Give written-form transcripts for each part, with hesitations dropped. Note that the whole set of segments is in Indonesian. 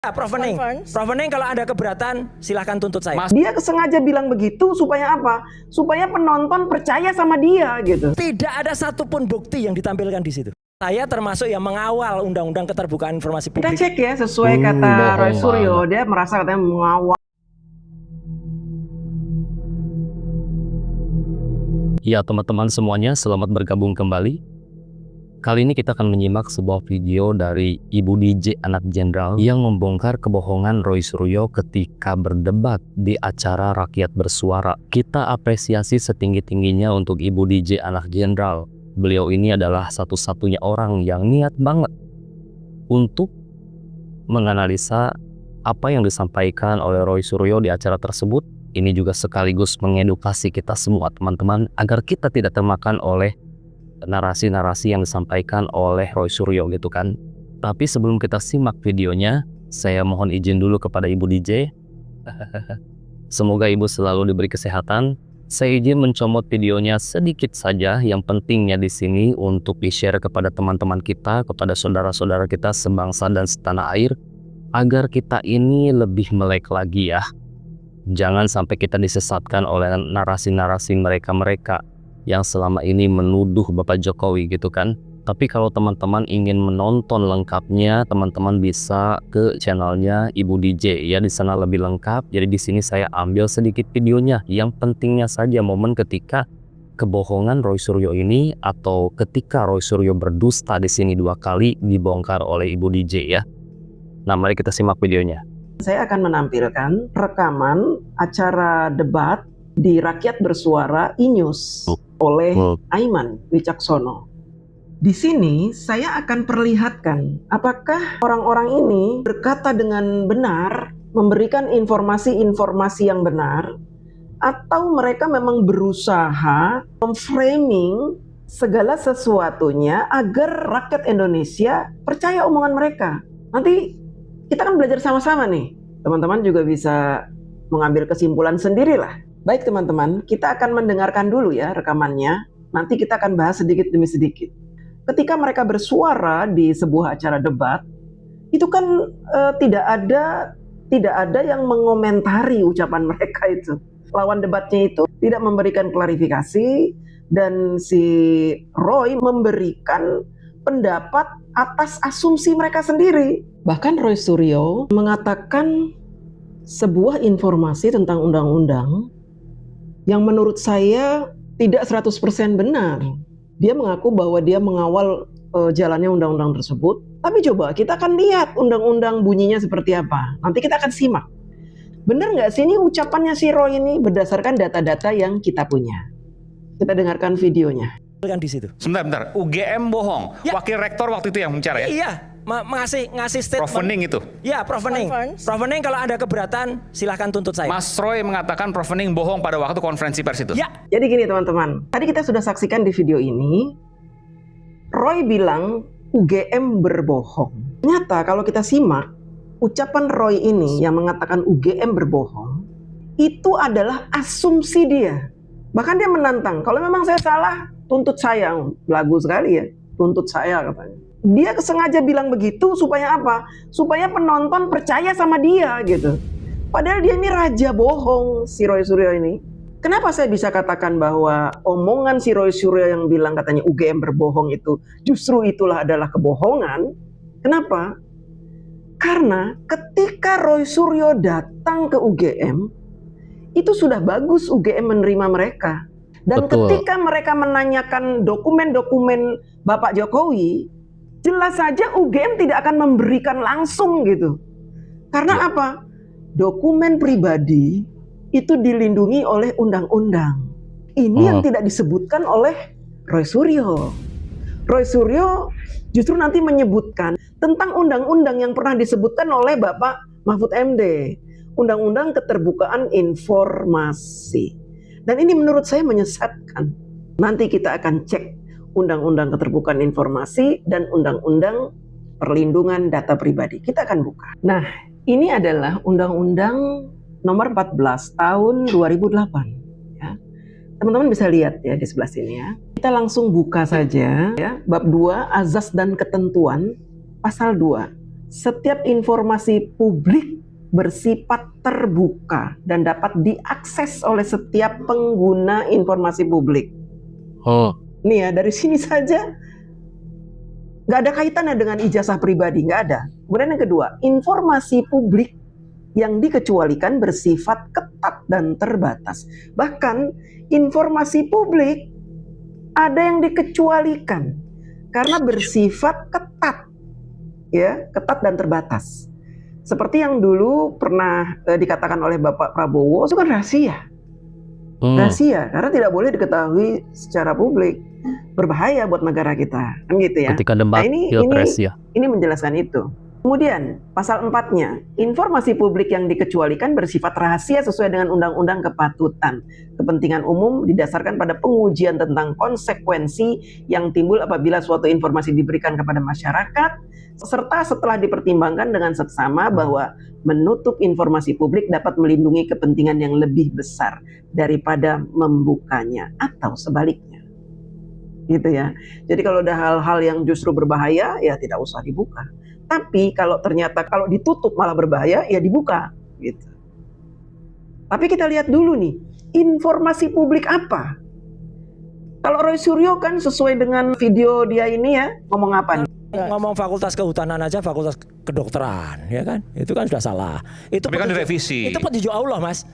Ya, Prof Hening, kalau ada keberatan silahkan tuntut saya. Dia sengaja bilang begitu supaya apa? Supaya penonton percaya sama dia gitu. Tidak ada satupun bukti yang ditampilkan di situ. Saya termasuk yang mengawal Undang-Undang Keterbukaan Informasi Publik. Kita cek ya sesuai kata Roy Suryo, dia merasa katanya mengawal. Ya teman-teman semuanya, selamat bergabung kembali. Kali ini kita akan menyimak sebuah video dari Ibu DJ Anak Jenderal yang membongkar kebohongan Roy Suryo ketika berdebat di acara Rakyat Bersuara. Kita apresiasi setinggi-tingginya untuk Ibu DJ Anak Jenderal. Beliau ini adalah satu-satunya orang yang niat banget untuk menganalisa apa yang disampaikan oleh Roy Suryo di acara tersebut. Ini juga sekaligus mengedukasi kita semua teman-teman agar kita tidak termakan oleh narasi-narasi yang disampaikan oleh Roy Suryo gitu kan. Tapi sebelum kita simak videonya, saya mohon izin dulu kepada Ibu DJ. Semoga Ibu selalu diberi kesehatan. Saya izin mencomot videonya sedikit saja. Yang pentingnya di sini untuk di-share kepada teman-teman kita, kepada saudara-saudara kita sebangsa dan setanah air, agar kita ini lebih melek lagi ya. Jangan sampai kita disesatkan oleh narasi-narasi mereka-mereka yang selama ini menuduh Bapak Jokowi gitu kan. Tapi kalau teman-teman ingin menonton lengkapnya, teman-teman bisa ke channelnya Ibu DJ ya, di sana lebih lengkap. Jadi di sini saya ambil sedikit videonya. Yang pentingnya saja momen ketika kebohongan Roy Suryo ini atau ketika Roy Suryo berdusta di sini 2 kali dibongkar oleh Ibu DJ ya. Nah, mari kita simak videonya. Saya akan menampilkan rekaman acara debat di Rakyat Bersuara e-News oleh Aiman Wicaksono. Di sini saya akan perlihatkan apakah orang-orang ini berkata dengan benar, memberikan informasi-informasi yang benar, atau mereka memang berusaha memframing segala sesuatunya agar rakyat Indonesia percaya omongan mereka. Nanti kita kan belajar sama-sama nih, teman-teman juga bisa mengambil kesimpulan sendirilah. Baik teman-teman, kita akan mendengarkan dulu ya rekamannya. Nanti kita akan bahas sedikit demi sedikit. Ketika mereka bersuara di sebuah acara debat, itu kan tidak ada yang mengomentari ucapan mereka itu. Lawan debatnya itu tidak memberikan klarifikasi, dan si Roy memberikan pendapat atas asumsi mereka sendiri. Bahkan Roy Suryo mengatakan sebuah informasi tentang undang-undang yang menurut saya tidak 100% benar. Dia mengaku bahwa dia mengawal jalannya undang-undang tersebut. Tapi coba kita akan lihat undang-undang bunyinya seperti apa. Nanti kita akan simak. Benar nggak sih ini ucapannya si Roy ini berdasarkan data-data yang kita punya. Kita dengarkan videonya. Kan di situ. Sebentar. UGM bohong. Ya. Wakil rektor waktu itu yang bicara ya? Iya. Ngasih statement. Prof Hening itu? Ya, Prof Hening kalau ada keberatan silahkan tuntut saya. Mas Roy mengatakan Prof Hening bohong pada waktu konferensi pers itu? Ya. Jadi gini teman-teman, tadi kita sudah saksikan di video ini, Roy bilang UGM berbohong. Ternyata kalau kita simak, ucapan Roy ini yang mengatakan UGM berbohong, itu adalah asumsi dia. Bahkan dia menantang, kalau memang saya salah, tuntut saya. Lagu sekali ya, tuntut saya katanya. Dia sengaja bilang begitu supaya apa? Supaya penonton percaya sama dia gitu. Padahal dia ini raja bohong, si Roy Suryo ini. Kenapa saya bisa katakan bahwa omongan si Roy Suryo yang bilang katanya UGM berbohong itu justru itulah adalah kebohongan? Kenapa? Karena ketika Roy Suryo datang ke UGM, itu sudah bagus UGM menerima mereka. Dan ketika mereka menanyakan dokumen-dokumen Bapak Jokowi, jelas saja UGM tidak akan memberikan langsung gitu. Karena apa? Dokumen pribadi itu dilindungi oleh undang-undang. Ini yang tidak disebutkan oleh Roy Suryo. Roy Suryo justru nanti menyebutkan tentang undang-undang yang pernah disebutkan oleh Bapak Mahfud MD. Undang-undang Keterbukaan Informasi. Dan ini menurut saya menyesatkan. Nanti kita akan cek Undang-Undang Keterbukaan Informasi dan Undang-Undang Perlindungan Data Pribadi. Kita akan buka. Nah, ini adalah Undang-Undang Nomor 14 Tahun 2008. Ya. Teman-teman bisa lihat ya di sebelah sini ya. Kita langsung buka saja ya. Bab 2 Azas dan Ketentuan Pasal 2. setiap informasi publik bersifat terbuka dan dapat diakses oleh setiap pengguna informasi publik. Nih ya, dari sini saja nggak ada kaitannya dengan ijazah pribadi, nggak ada. Kemudian yang kedua, informasi publik yang dikecualikan bersifat ketat dan terbatas. Bahkan informasi publik ada yang dikecualikan karena bersifat ketat, ya, ketat dan terbatas. Seperti yang dulu pernah dikatakan oleh Bapak Prabowo, itu kan rahasia. Rahasia, karena tidak boleh diketahui secara publik. Berbahaya buat negara kita, kan gitu ya. Ketika debat pilpres ya. Ini menjelaskan itu. Kemudian pasal 4-nya, informasi publik yang dikecualikan bersifat rahasia sesuai dengan Undang-Undang Kepatutan Kepentingan Umum didasarkan pada pengujian tentang konsekuensi yang timbul apabila suatu informasi diberikan kepada masyarakat, serta setelah dipertimbangkan dengan seksama bahwa menutup informasi publik dapat melindungi kepentingan yang lebih besar daripada membukanya atau sebaliknya. Gitu ya. Jadi kalau ada hal-hal yang justru berbahaya, ya tidak usah dibuka. Tapi kalau ternyata kalau ditutup malah berbahaya, ya dibuka gitu. Tapi kita lihat dulu nih, informasi publik apa? Kalau Roy Suryo kan sesuai dengan video dia ini ya, ngomong apa nih? Ngomong fakultas kehutanan aja, fakultas kedokteran, ya kan? Itu kan sudah salah. Itu Tapi kan direvisi. Itu petunjuk Allah, Mas.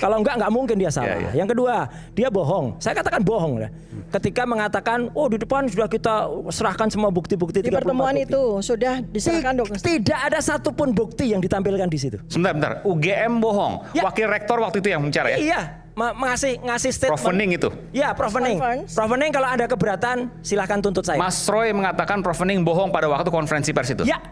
Kalau enggak mungkin dia salah. Ya. Yang kedua, dia bohong. Saya katakan bohong ya. Ketika mengatakan, oh di depan sudah kita serahkan semua bukti-bukti. Di pertemuan bukti. itu sudah diserahkan dok. Tidak ada satupun bukti yang ditampilkan di situ. Sebentar. UGM bohong. Ya. Wakil rektor waktu itu yang bicara ya? Iya, ngasih statement. Prof Hening itu. Ya, Prof Hening. Prof Hening kalau ada keberatan silahkan tuntut saya. Mas Roy mengatakan Prof Hening bohong pada waktu konferensi pers itu. Ya.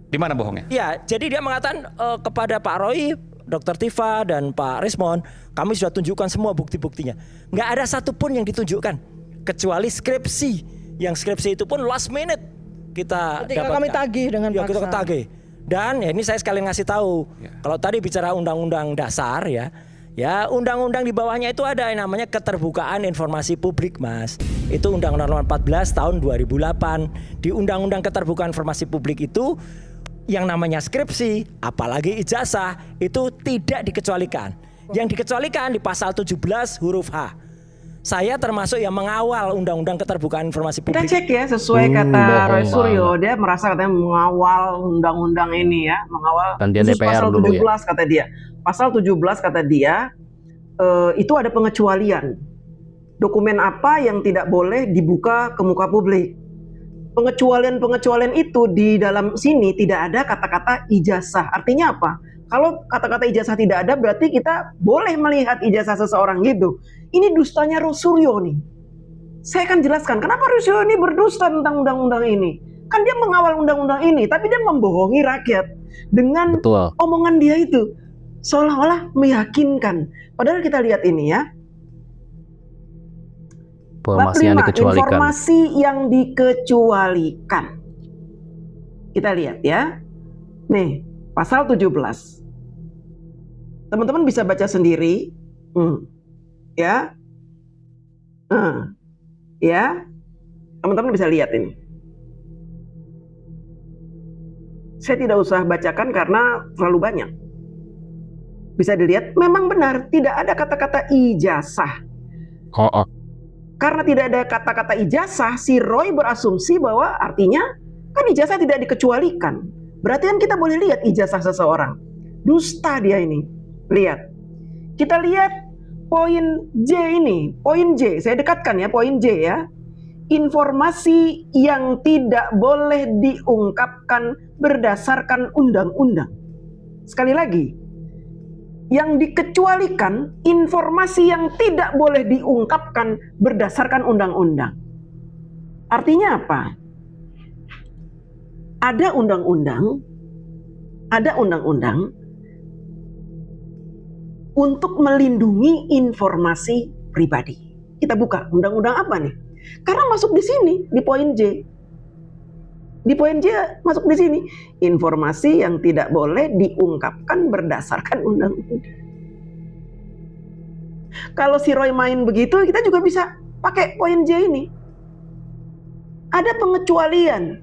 Di mana bohongnya? Ya, jadi dia mengatakan kepada Pak Roy, Dr. Tifa dan Pak Rismon, kami sudah tunjukkan semua bukti-buktinya. Nggak ada satupun yang ditunjukkan kecuali skripsi. Yang skripsi itu pun last minute kita Ketika dapatkan. kami tagih dengan ya, kita paksa. tagih. Dan ya ini saya sekalian ngasih tahu. Kalau tadi bicara undang-undang dasar ya, undang-undang di bawahnya itu ada yang namanya keterbukaan informasi publik, Mas. Itu Undang-Undang Nomor 14 tahun 2008. Di Undang-Undang Keterbukaan Informasi Publik itu yang namanya skripsi, apalagi ijazah, itu tidak dikecualikan. Yang dikecualikan di pasal 17 huruf H. Saya termasuk yang mengawal Undang-Undang Keterbukaan Informasi Kita Publik. cek ya, sesuai kata bohong Roy Suryo, banget. dia merasa katanya mengawal undang-undang ini ya, mengawal. Kan dia khusus DPR pasal dulu 17 kata dia. Pasal 17 kata dia, itu ada pengecualian. Dokumen apa yang tidak boleh dibuka ke muka publik. Pengecualian itu di dalam sini tidak ada kata-kata ijazah. Artinya apa? Kalau kata-kata ijazah tidak ada, berarti kita boleh melihat ijazah seseorang gitu. Ini dustanya Roy Suryo nih. Saya akan jelaskan kenapa Roy Suryo ini berdusta tentang undang-undang ini. Kan dia mengawal undang-undang ini, tapi dia membohongi rakyat dengan Betul. omongan dia itu. Seolah-olah meyakinkan. Padahal kita lihat ini ya. Informasi yang 5, dikecualikan. informasi yang dikecualikan. Kita lihat ya. Nih, pasal 17. Teman-teman bisa baca sendiri. Ya. Ya. Teman-teman bisa lihat ini. Saya tidak usah bacakan karena terlalu banyak. Bisa dilihat, memang benar tidak ada kata-kata ijazah. Karena tidak ada kata-kata ijazah, si Roy berasumsi bahwa artinya kan ijazah tidak dikecualikan. Berarti kan kita boleh lihat ijazah seseorang. Dusta dia ini. Lihat. Kita lihat poin J ini. Poin J, saya dekatkan ya poin J ya. Informasi yang tidak boleh diungkapkan berdasarkan undang-undang. Sekali lagi. Yang dikecualikan informasi yang tidak boleh diungkapkan berdasarkan undang-undang. Artinya apa? Ada undang-undang untuk melindungi informasi pribadi. Kita buka undang-undang apa nih? Karena masuk di sini di poin J. Di poin J masuk di sini, informasi yang tidak boleh diungkapkan berdasarkan undang-undang. Kalau si Roy main begitu, kita juga bisa pakai poin J ini. Ada pengecualian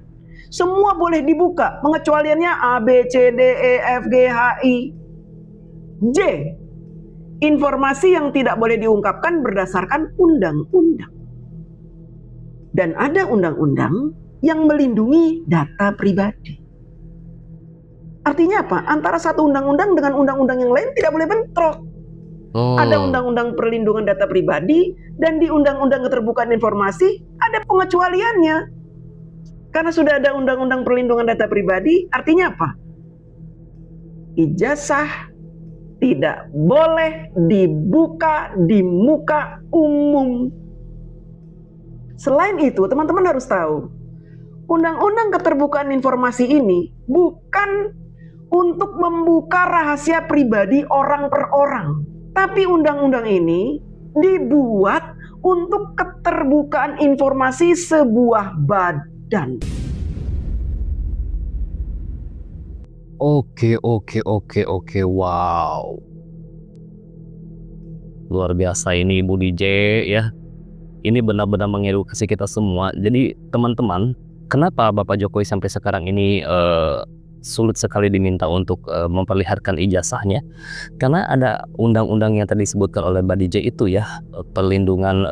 Semua boleh dibuka, pengecualiannya A, B, C, D, E, F, G, H, I. J, informasi yang tidak boleh diungkapkan berdasarkan undang-undang. Dan ada undang-undang yang melindungi data pribadi. Artinya apa? Antara satu undang-undang dengan undang-undang yang lain tidak boleh bentrok. Ada undang-undang perlindungan data pribadi dan di undang-undang keterbukaan informasi ada pengecualiannya. Karena sudah ada undang-undang perlindungan data pribadi, artinya apa? Ijazah tidak boleh dibuka di muka umum. Selain itu, teman-teman harus tahu, undang-undang keterbukaan informasi ini bukan untuk membuka rahasia pribadi orang per orang. Tapi undang-undang ini dibuat untuk keterbukaan informasi sebuah badan. Oke, wow. Luar biasa ini Ibu DJ ya. Ini benar-benar mengedukasi kita semua. Jadi teman-teman, kenapa Bapak Jokowi sampai sekarang ini sulit sekali diminta untuk memperlihatkan ijazahnya? Karena ada undang-undang yang tadi disebutkan oleh Mbak DJ itu ya, perlindungan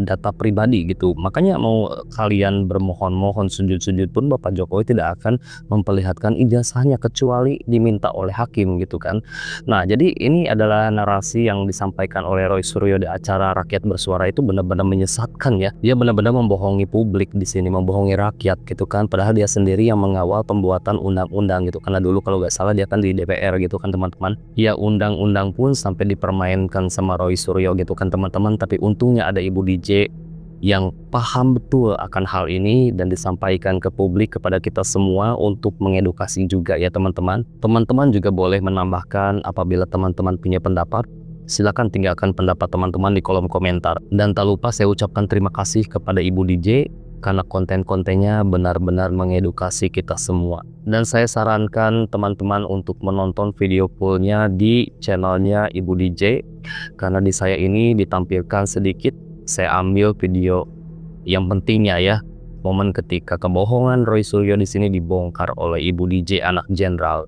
data pribadi gitu. Makanya mau kalian bermohon-mohon, sujud-sujud pun Bapak Jokowi tidak akan memperlihatkan ijazahnya kecuali diminta oleh hakim gitu kan. Nah, jadi ini adalah narasi yang disampaikan oleh Roy Suryo di acara Rakyat Bersuara itu benar-benar menyesatkan ya. Dia benar-benar membohongi publik di sini, membohongi rakyat gitu kan. Padahal dia sendiri yang mengawal pembuatan undang-undang gitu, karena dulu kalau nggak salah dia kan di DPR gitu kan teman-teman. Ya undang-undang pun sampai dipermainkan sama Roy Suryo gitu kan teman-teman. Tapi untungnya ada Ibu DJ yang paham betul akan hal ini dan disampaikan ke publik, kepada kita semua untuk mengedukasi juga ya teman-teman. Teman-teman juga boleh menambahkan apabila teman-teman punya pendapat. Silakan tinggalkan pendapat teman-teman di kolom komentar. Dan tak lupa saya ucapkan terima kasih kepada Ibu DJ karena konten-kontennya benar-benar mengedukasi kita semua. Dan saya sarankan teman-teman untuk menonton video fullnya di channelnya Ibu DJ. Karena di saya ini ditampilkan sedikit, saya ambil video yang pentingnya ya. Momen ketika kebohongan Roy Suryo di sini dibongkar oleh Ibu DJ anak jenderal.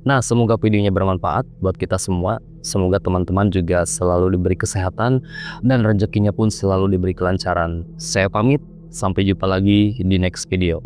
Nah, semoga videonya bermanfaat buat kita semua. Semoga teman-teman juga selalu diberi kesehatan dan rezekinya pun selalu diberi kelancaran. Saya pamit. Sampai jumpa lagi di next video.